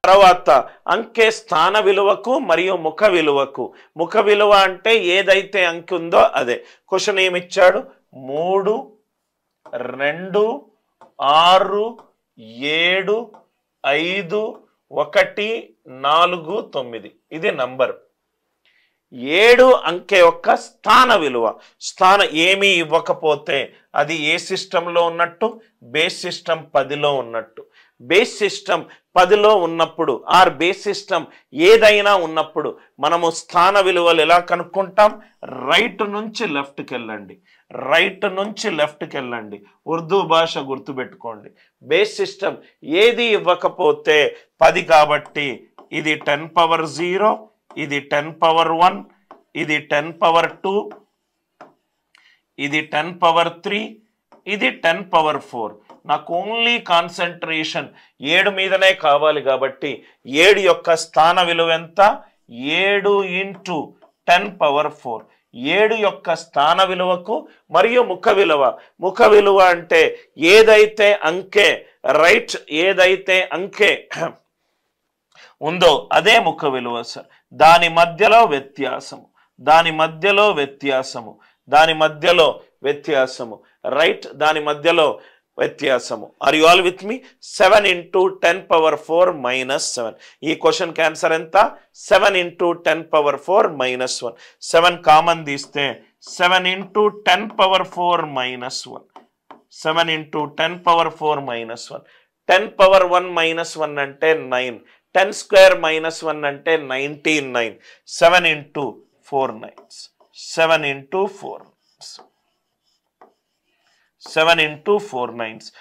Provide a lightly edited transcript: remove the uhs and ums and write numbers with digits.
తర్వాత అంకె స్థాన విలువకు మరియు ముఖ విలువకు. ముఖ విలువ అంటే ఏదైతే అంకె ఉందో అదే. క్వశ్చన్ ఏమిచ్చాడు? 3 2 6 7 5 1 4 9 ఇది నంబర్. 7 అంకె యొక్క స్థాన విలువ. స్థాన ఏమీ ఇవ్వకపోతే అది ఏ సిస్టంలో ఉన్నట్టు? బేస్ సిస్టమ్ 10లో ఉన్నట్టు. బేస్ సిస్టమ్ 10లో ఉన్నప్పుడు ఆర్ బేస్ సిస్టమ్ ఏదైనా ఉన్నప్పుడు మనము స్థాన విలువలు ఎలా కనుక్కుంటాం? రైట్ నుంచి లెఫ్ట్కి వెళ్ళండి, రైట్ నుంచి లెఫ్ట్కి వెళ్ళండి. ఉర్దూ భాష గుర్తుపెట్టుకోండి. బేస్ సిస్టమ్ ఏది ఇవ్వకపోతే 10 కాబట్టి ఇది 10 పవర్ 0, ఇది 10 పవర్ 1, ఇది 10 పవర్ 2, ఇది 10 పవర్ 3, ఇది 10 పవర్ 4. నాకు ఓన్లీ కాన్సన్ట్రేషన్ 7 మీదనే కావాలి కాబట్టి 7 యొక్క స్థాన విలువ ఎంత? 7 ఇంటూ 10 పవర్ 4. 7 యొక్క స్థాన విలువకు మరియు ముఖ విలువ. ముఖ విలువ అంటే ఏదైతే అంకె రైట్ ఏదైతే అంకె ఉందో అదే ముఖ విలువ సార్. దాని మధ్యలో వ్యత్యాసము, దాని మధ్యలో వ్యత్యాసము, దాని మధ్యలో వ్యత్యాసము, రైట్ దాని మధ్యలో వ్యత్యాసము. Are you all with me? 7 into 10 power 4 minus 7. ఈ క్వశ్చన్ ఆన్సర్ ఎంత? 7 ఇంటూ 10 పవర్ 4 మైనస్ 1. 7 కామన్ తీస్తే 7 into 10 power 4 minus 1. 7 into 10 power 4 minus 1. 10 power 1 minus 1 అంటే 9. 10 స్క్వేర్ మైనస్ 1 అంటే 99. 7 ఇంటూ 4 9. 7 ఇంటూ 4 9. 7 ఇంటూ 4 9.